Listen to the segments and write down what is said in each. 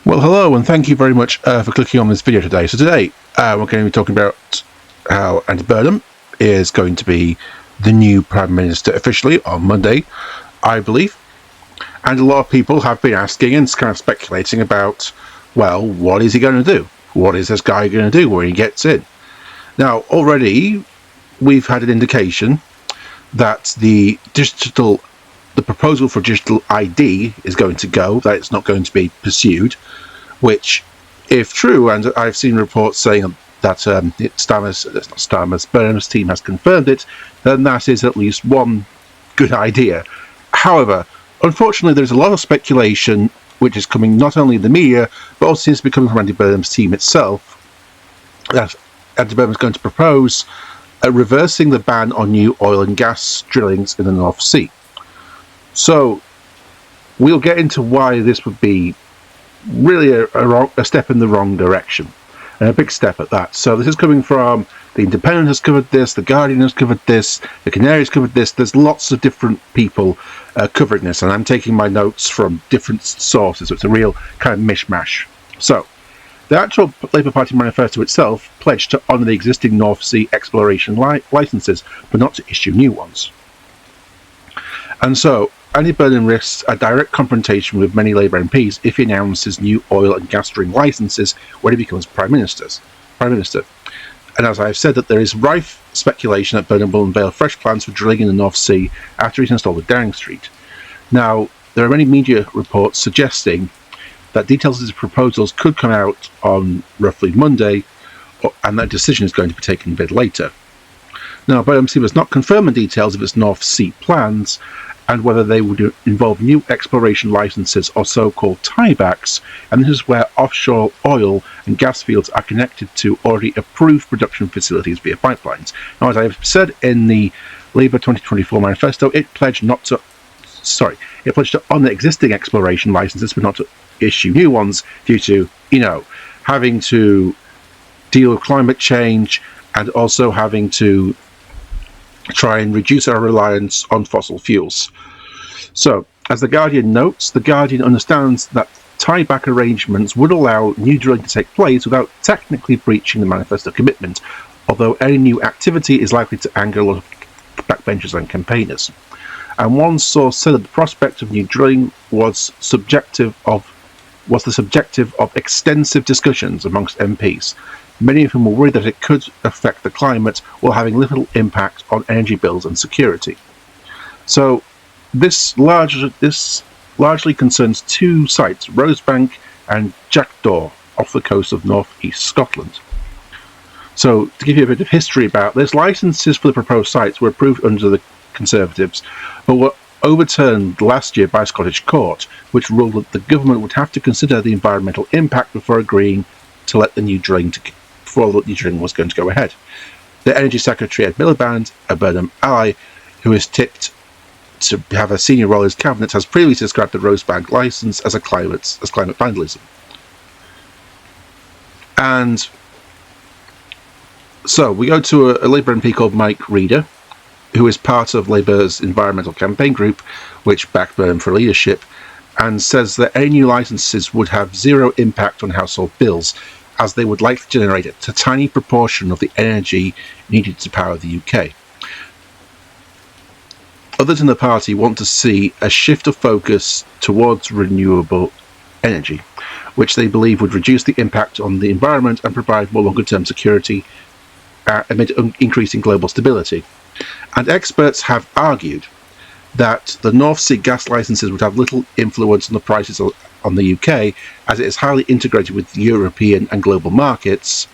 Well, hello, and thank you very much for clicking on this video today. So today, we're going to be talking about how Andy Burnham is going to be the new Prime Minister officially on Monday, I believe. And a lot of people have been asking and kind of speculating about, well, what is he going to do? What is this guy going to do when he gets in? Now, already, we've had an indication that the proposal for digital ID is going to go, that it's not going to be pursued, which, if true, and I've seen reports saying that Burnham's team has confirmed it, then that is at least one good idea. However, unfortunately, there's a lot of speculation which is coming not only in the media, but also seems to be coming from Andy Burnham's team itself, that Andy Burnham is going to propose reversing the ban on new oil and gas drillings in the North Sea. So we'll get into why this would be really a step in the wrong direction, and a big step at that. So this is coming from The Independent has covered this, The Guardian has covered this, The Canary has covered this. There's lots of different people covering this, and I'm taking my notes from different sources, so it's a real kind of mishmash. So the actual Labour Party manifesto itself pledged to honour the existing North Sea exploration licences, but not to issue new ones. And so Andy Burnham risks a direct confrontation with many Labour MPs if he announces new oil and gas drilling licences when he becomes Prime Minister. And as I've said, that there is rife speculation that Burnham will unveil fresh plans for drilling in the North Sea after he's installed at Downing Street. Now, there are many media reports suggesting that details of his proposals could come out on roughly Monday, and that decision is going to be taken a bit later. Now, Burnham's team has not confirmed the details of its North Sea plans, and whether they would involve new exploration licenses or so-called tiebacks, and this is where offshore oil and gas fields are connected to already approved production facilities via pipelines. Now, as I've said in the Labour 2024 manifesto, it pledged to honour existing exploration licenses, but not to issue new ones due to, having to deal with climate change and also having to try and reduce our reliance on fossil fuels. So, as The Guardian notes, The Guardian understands that tieback arrangements would allow new drilling to take place without technically breaching the manifesto commitment, although any new activity is likely to anger a lot of backbenchers and campaigners. And one source said that the prospect of new drilling was the subjective of extensive discussions amongst MPs, many of whom were worried that it could affect the climate while having little impact on energy bills and security. So this largely concerns two sites, Rosebank and Jackdaw, off the coast of north-east Scotland. So to give you a bit of history about this, licences for the proposed sites were approved under the Conservatives, but were overturned last year by a Scottish court, which ruled that the government would have to consider the environmental impact before agreeing to let the new drilling was going to go ahead. The Energy Secretary Ed Miliband, a Burnham ally, who is tipped to have a senior role in his cabinet, has previously described the Rosebank licence as climate vandalism. And so we go to a Labour MP called Mike Reeder, who is part of Labour's environmental campaign group, which backed Burnham for leadership, and says that any new licences would have zero impact on household bills, as they would likely generate a tiny proportion of the energy needed to power the UK. Others in the party want to see a shift of focus towards renewable energy, which they believe would reduce the impact on the environment and provide more longer-term security amid increasing global stability. And experts have argued that the North Sea gas licences would have little influence on the prices on the UK, as it is highly integrated with the European and global markets.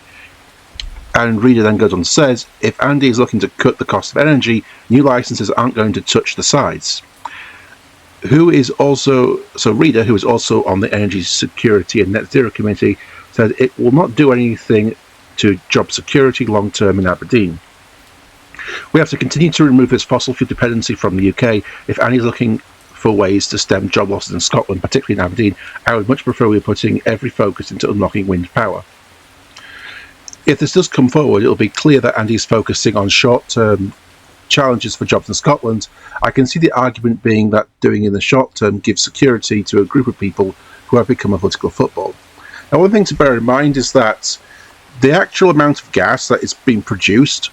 And Reeder then goes on to say, if Andy is looking to cut the cost of energy, new licences aren't going to touch the sides. Reeder, who is also on the Energy Security and Net Zero Committee, said it will not do anything to job security long term in Aberdeen. We have to continue to remove this fossil fuel dependency from the UK. If Andy's looking for ways to stem job losses in Scotland, particularly in Aberdeen, I would much prefer we were putting every focus into unlocking wind power. If this does come forward, it'll be clear that Andy's focusing on short-term challenges for jobs in Scotland. I can see the argument being that doing in the short term gives security to a group of people who have become a political football. Now, one thing to bear in mind is that the actual amount of gas that is being produced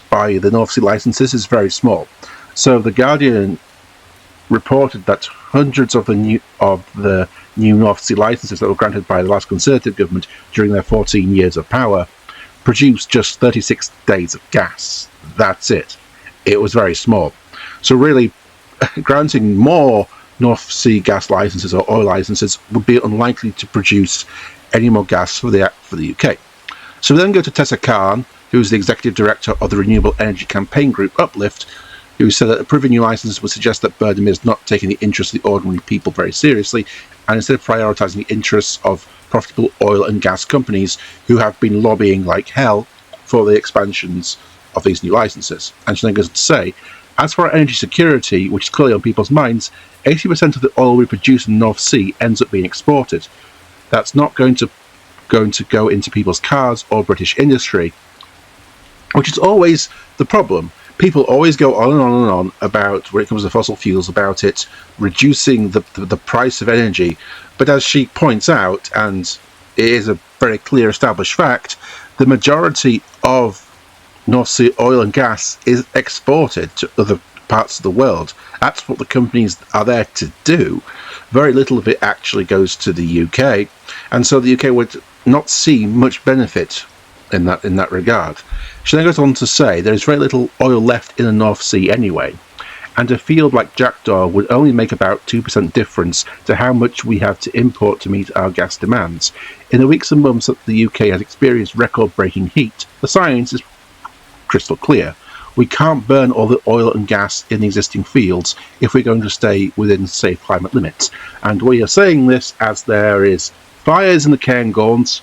by the North Sea licenses is very small. So the Guardian reported that hundreds of the new North Sea licenses that were granted by the last Conservative government during their 14 years of power produced just 36 days of gas. That's it. It was very small. So really, granting more North Sea gas licenses or oil licenses would be unlikely to produce any more gas for the UK. So we then go to Tessa Khan, who is the executive director of the renewable energy campaign group Uplift, who said that approving new licenses would suggest that Burnham is not taking the interests of the ordinary people very seriously, and instead of prioritising the interests of profitable oil and gas companies who have been lobbying like hell for the expansions of these new licenses. And she then goes to say, as for our energy security, which is clearly on people's minds, 80% of the oil we produce in the North Sea ends up being exported. That's not going to go into people's cars or British industry, which is always the problem. People always go on and on and on about, when it comes to fossil fuels, about it reducing the price of energy. But as she points out, and it is a very clear established fact, the majority of North Sea oil and gas is exported to other parts of the world. That's what the companies are there to do. Very little of it actually goes to the UK, and so the UK would not see much benefit in that regard. She then goes on to say there is very little oil left in the North Sea anyway, and a field like Jackdaw would only make about 2% difference to how much we have to import to meet our gas demands. In the weeks and months that the UK has experienced record-breaking heat, the science is crystal clear. We can't burn all the oil and gas in the existing fields if we're going to stay within safe climate limits. And we are saying this as there is fires in the Cairngorms,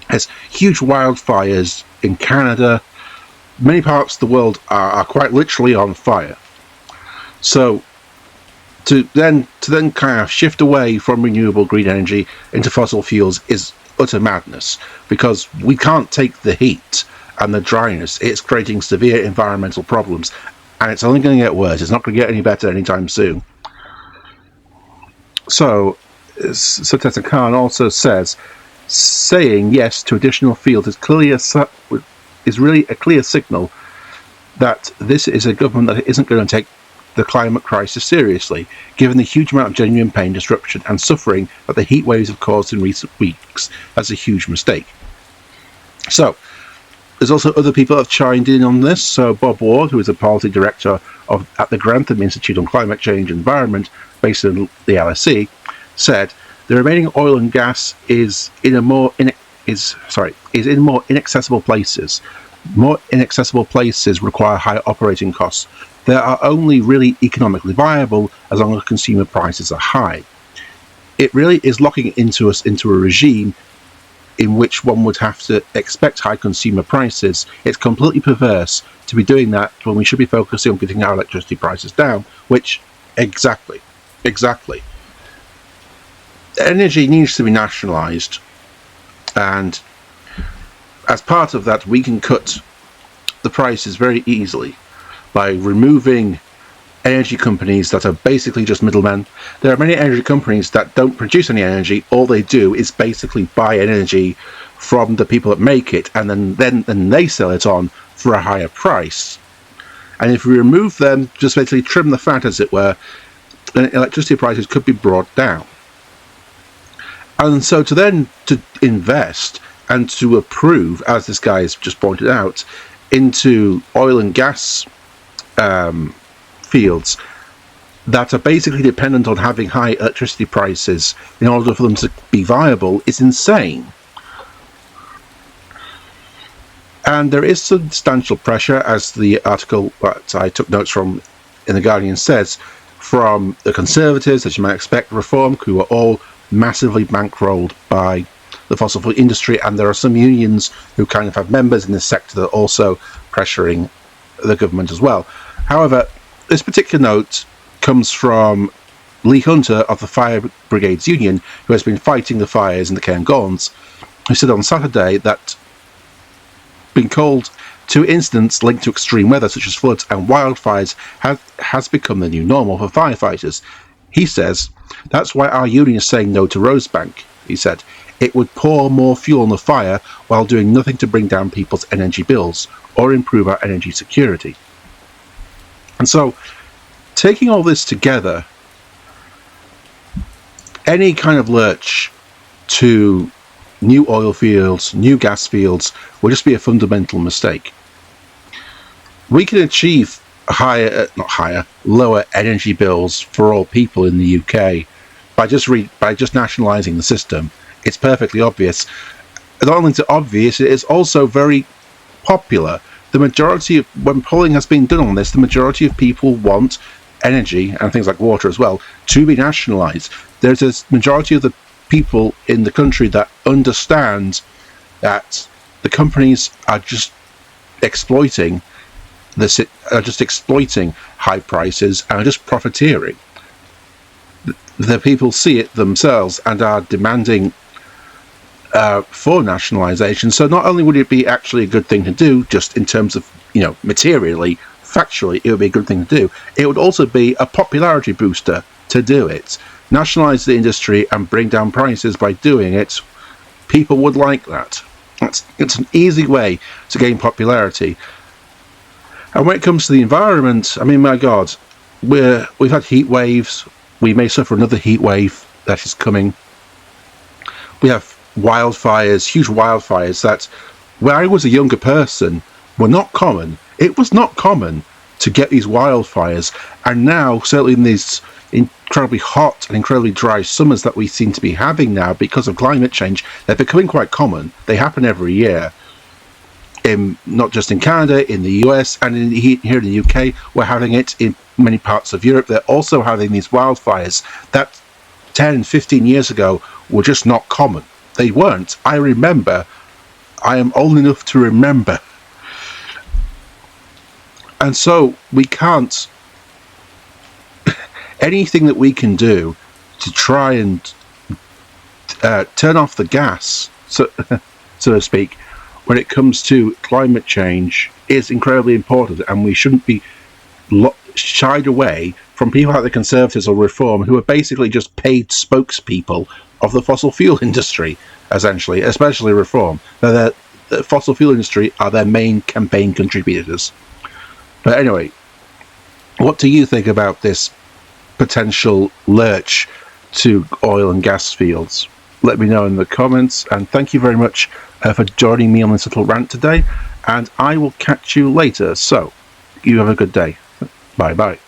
there's huge wildfires in Canada. Many parts of the world are quite literally on fire. So to then kind of shift away from renewable green energy into fossil fuels is utter madness, because we can't take the heat and the dryness. It's creating severe environmental problems, and it's only going to get worse. It's not going to get any better anytime soon. So Tessa Khan also says, saying yes to additional fields is really a clear signal that this is a government that isn't going to take the climate crisis seriously, given the huge amount of genuine pain, disruption and suffering that the heat waves have caused in recent weeks. That's a huge mistake. So there's also other people that have chimed in on this. So Bob Ward, who is a policy director at the Grantham Institute on Climate Change and Environment, based in the LSE, said the remaining oil and gas is in more inaccessible places. More inaccessible places require higher operating costs. They are only really economically viable as long as consumer prices are high. It really is locking into us into a regime in which one would have to expect high consumer prices. It's completely perverse to be doing that when we should be focusing on getting our electricity prices down, which exactly. Energy needs to be nationalised, and as part of that we can cut the prices very easily by removing energy companies that are basically just middlemen. There are many energy companies that don't produce any energy. All they do is basically buy energy from the people that make it, and then they sell it on for a higher price. And if we remove them, just basically trim the fat as it were, then electricity prices could be brought down. And so to invest and to approve, as this guy has just pointed out, into oil and gas fields that are basically dependent on having high electricity prices in order for them to be viable is insane. And there is substantial pressure, as the article that I took notes from in The Guardian says, from the Conservatives, as you might expect, Reform, who are all massively bankrolled by the fossil fuel industry, and there are some unions who kind of have members in this sector that are also pressuring the government as well. However, this particular note comes from Lee Hunter of the Fire Brigades Union, who has been fighting the fires in the Cairngorms, who said on Saturday that being called to incidents linked to extreme weather such as floods and wildfires has become the new normal for firefighters. He says, "That's why our union is saying no to Rosebank," he said. "It would pour more fuel on the fire while doing nothing to bring down people's energy bills or improve our energy security." And so, taking all this together, any kind of lurch to new oil fields, new gas fields, will just be a fundamental mistake. We can achieve lower energy bills for all people in the UK by just nationalising the system. It's perfectly obvious. Not only is it obvious, it is also very popular. The majority of, when polling has been done on this, the majority of people want energy, and things like water as well, to be nationalised. There's a majority of the people in the country that understand that the companies are just exploiting high prices and are just profiteering. The people see it themselves and are demanding for nationalisation. So not only would it be actually a good thing to do, just in terms of, materially, factually, it would be a good thing to do, it would also be a popularity booster to do it. Nationalise the industry and bring down prices by doing it. People would like that. It's an easy way to gain popularity. And when it comes to the environment, I mean, my God, we've had heat waves. We may suffer another heat wave that is coming. We have wildfires, huge wildfires that, when I was a younger person, were not common. It was not common to get these wildfires. And now, certainly in these incredibly hot and incredibly dry summers that we seem to be having now because of climate change, they're becoming quite common. They happen every year. Not just in Canada, in the US, and here in the UK, we're having it in many parts of Europe. They're also having these wildfires that 10, 15 years ago were just not common. They weren't. I remember. I am old enough to remember. And so we can't... anything that we can do to try and turn off the gas, so to speak, when it comes to climate change is incredibly important, and we shouldn't be shied away from people like the Conservatives or Reform, who are basically just paid spokespeople of the fossil fuel industry, essentially, especially Reform. The fossil fuel industry are their main campaign contributors. But anyway, what do you think about this potential lurch to oil and gas fields? Let me know in the comments, and thank you very much for joining me on this little rant today, and I will catch you later. So, you have a good day. Bye bye.